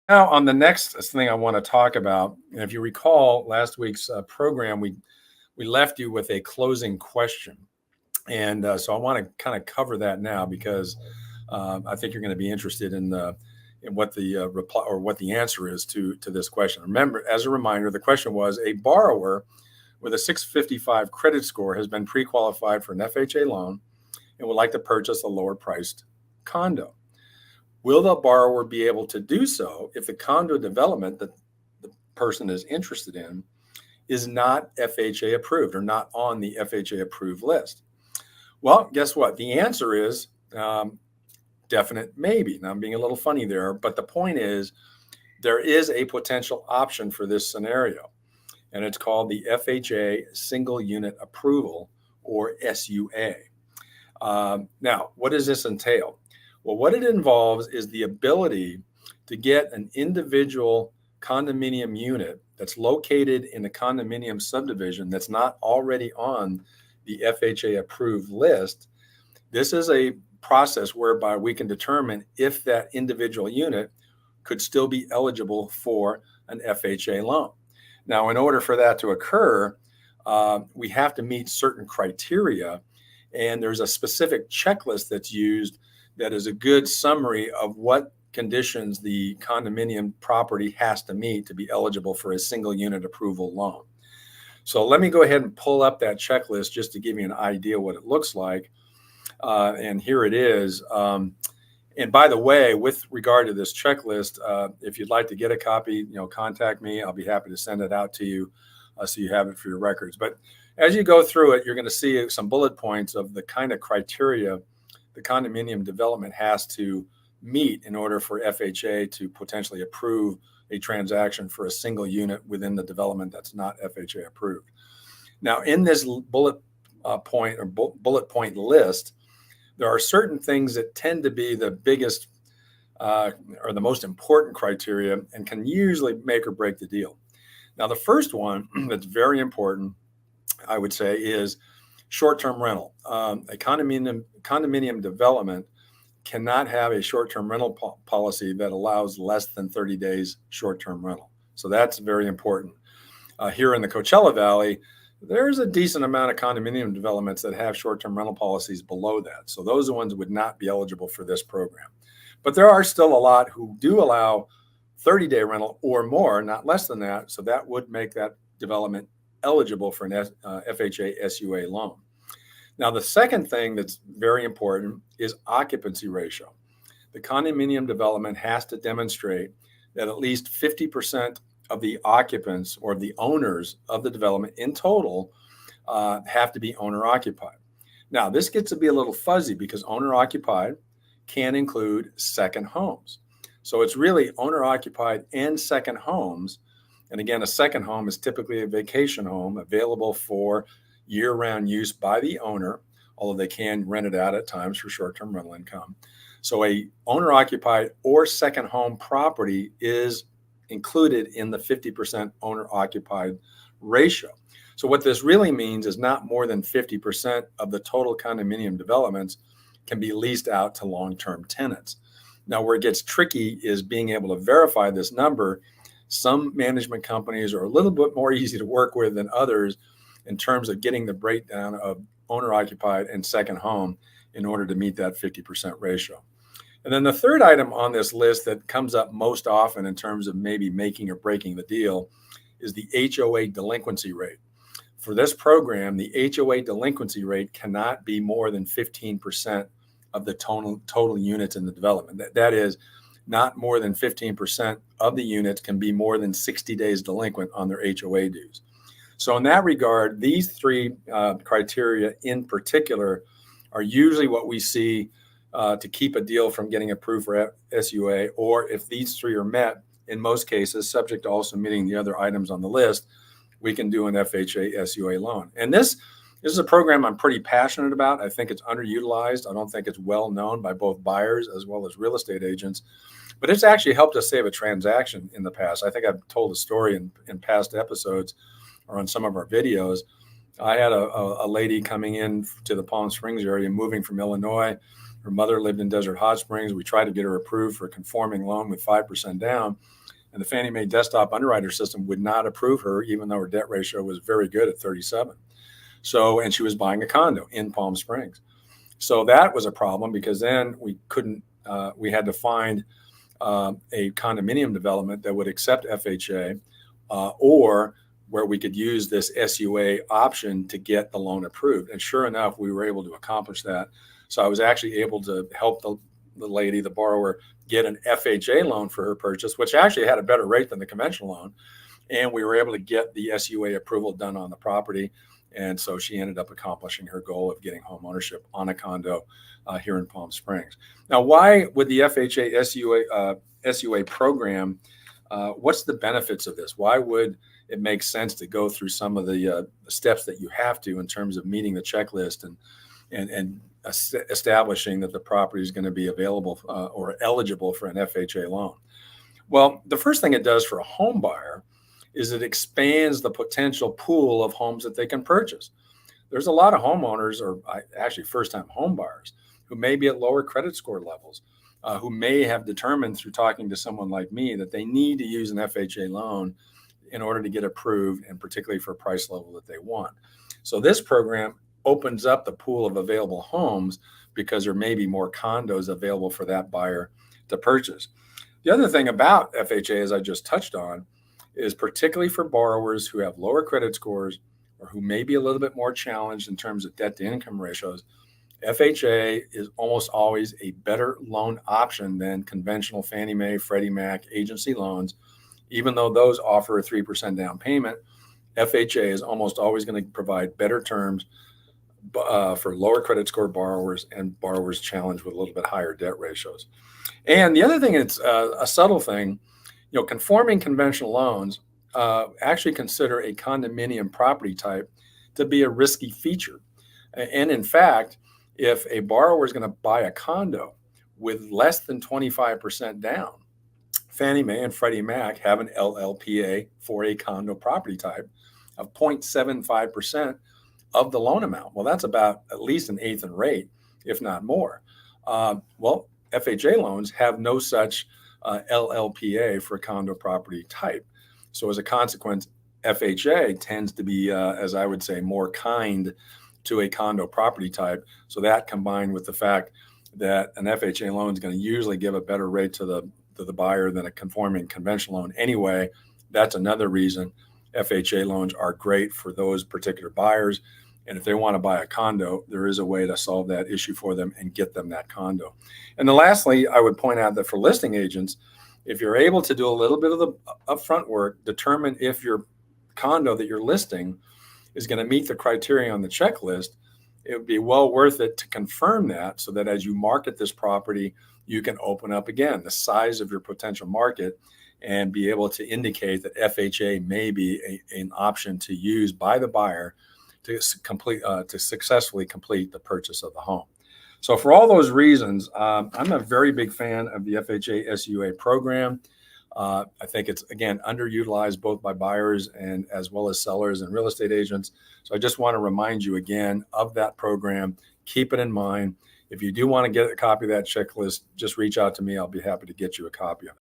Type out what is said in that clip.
Now, on the next thing I want to talk about, and if you recall last week's program, we left you with a closing question, and so I want to kind of cover that now because I think you're going to be interested in what the reply or what the answer is to this question. Remember, as a reminder, the question was: a borrower with a 655 credit score has been pre-qualified for an FHA loan and would like to purchase a lower priced condo. Will the borrower be able to do so if the condo development that the person is interested in is not FHA approved or not on the FHA approved list? Well, guess what? The answer is definite maybe. Now, I'm being a little funny there, but the point is there is a potential option for this scenario, and it's called the FHA Single Unit Approval, or SUA. Now, what does this entail? Well, what it involves is the ability to get an individual condominium unit that's located in a condominium subdivision that's not already on the FHA approved list. This is a process whereby we can determine if that individual unit could still be eligible for an FHA loan. Now, in order for that to occur, we have to meet certain criteria, and there's a specific checklist that's used that is a good summary of what conditions the condominium property has to meet to be eligible for a single unit approval loan. So let me go ahead and pull up that checklist just to give you an idea what it looks like. And here it is. And by the way, with regard to this checklist, if you'd like to get a copy, contact me. I'll be happy to send it out to you so you have it for your records. But as you go through it, you're going to see some bullet points of the kind of criteria the condominium development has to meet in order for FHA to potentially approve a transaction for a single unit within the development that's not FHA approved. Now, in this bullet point list, there are certain things that tend to be the biggest or the most important criteria and can usually make or break the deal. Now, the first one that's very important, I would say, is short-term rental. A condominium development cannot have a short-term rental policy that allows less than 30 days short-term rental. So that's very important. Here in the Coachella Valley, there's a decent amount of condominium developments that have short-term rental policies below that. So those ones would not be eligible for this program. But there are still a lot who do allow 30-day rental or more, not less than that. So that would make that development eligible for an FHA SUA loan. Now, the second thing that's very important is occupancy ratio. The condominium development has to demonstrate that at least 50% of the occupants or the owners of the development in total have to be owner occupied. Now, this gets to be a little fuzzy because owner occupied can include second homes. So it's really owner occupied and second homes. And again, a second home is typically a vacation home available for year-round use by the owner, although they can rent it out at times for short-term rental income. So a owner-occupied or second home property is included in the 50% owner-occupied ratio. So what this really means is not more than 50% of the total condominium developments can be leased out to long-term tenants. Now, where it gets tricky is being able to verify this number. Some management companies are a little bit more easy to work with than others in terms of getting the breakdown of owner-occupied and second home in order to meet that 50% ratio. And then the third item on this list that comes up most often in terms of maybe making or breaking the deal is the HOA delinquency rate. For this program, the HOA delinquency rate cannot be more than 15% of the total units in the development. That is, not more than 15% of the units can be more than 60 days delinquent on their HOA dues. So in that regard, these three criteria in particular are usually what we see to keep a deal from getting approved for SUA, or if these three are met, in most cases, subject to also meeting the other items on the list, we can do an FHA SUA loan. And this is a program I'm pretty passionate about. I think it's underutilized. I don't think it's well known by both buyers as well as real estate agents, but it's actually helped us save a transaction in the past. I think I've told a story in past episodes or on some of our videos. I had a lady coming in to the Palm Springs area, moving from Illinois. Her mother lived in Desert Hot Springs. We tried to get her approved for a conforming loan with 5% down, and the Fannie Mae desktop underwriter system would not approve her, even though her debt ratio was very good at 37. So, and she was buying a condo in Palm Springs. So that was a problem, because then we couldn't, we had to find a condominium development that would accept FHA, or where we could use this SUA option to get the loan approved. And sure enough, we were able to accomplish that. So I was actually able to help the lady, the borrower, get an FHA loan for her purchase, which actually had a better rate than the conventional loan. And we were able to get the SUA approval done on the property. And so she ended up accomplishing her goal of getting home ownership on a condo here in Palm Springs. Now, why would the FHA SUA program, what's the benefits of this? Why would it make sense to go through some of the steps that you have to in terms of meeting the checklist and establishing that the property is going to be available or eligible for an FHA loan? Well, the first thing it does for a home buyer is it expands the potential pool of homes that they can purchase. There's a lot of homeowners, or actually first-time home buyers, who may be at lower credit score levels, who may have determined through talking to someone like me that they need to use an FHA loan in order to get approved, and particularly for a price level that they want. So this program opens up the pool of available homes because there may be more condos available for that buyer to purchase. The other thing about FHA, as I just touched on, is particularly for borrowers who have lower credit scores or who may be a little bit more challenged in terms of debt to income ratios, FHA is almost always a better loan option than conventional Fannie Mae, Freddie Mac agency loans. Even though those offer a 3% down payment, FHA is almost always going to provide better terms for lower credit score borrowers and borrowers challenged with a little bit higher debt ratios. And the other thing, it's a subtle thing, conforming conventional loans actually consider a condominium property type to be a risky feature. And in fact, if a borrower is going to buy a condo with less than 25% down, Fannie Mae and Freddie Mac have an LLPA for a condo property type of 0.75% of the loan amount. Well, that's about at least an eighth in rate, if not more. Well, FHA loans have no such LLPA for a condo property type. So as a consequence, FHA tends to be, as I would say, more kind to a condo property type. So that, combined with the fact that an FHA loan is going to usually give a better rate to the buyer than a conforming conventional loan anyway, that's another reason FHA loans are great for those particular buyers. And if they want to buy a condo, there is a way to solve that issue for them and get them that condo. And then lastly, I would point out that for listing agents, if you're able to do a little bit of the upfront work, determine if your condo that you're listing is going to meet the criteria on the checklist, it would be well worth it to confirm that, so that as you market this property, you can open up again the size of your potential market and be able to indicate that FHA may be an option to use by the buyer to successfully complete the purchase of the home. So for all those reasons, I'm a very big fan of the FHA SUA program. I think it's, again, underutilized both by buyers and as well as sellers and real estate agents. So I just want to remind you again of that program. Keep it in mind. If you do want to get a copy of that checklist, just reach out to me. I'll be happy to get you a copy of it.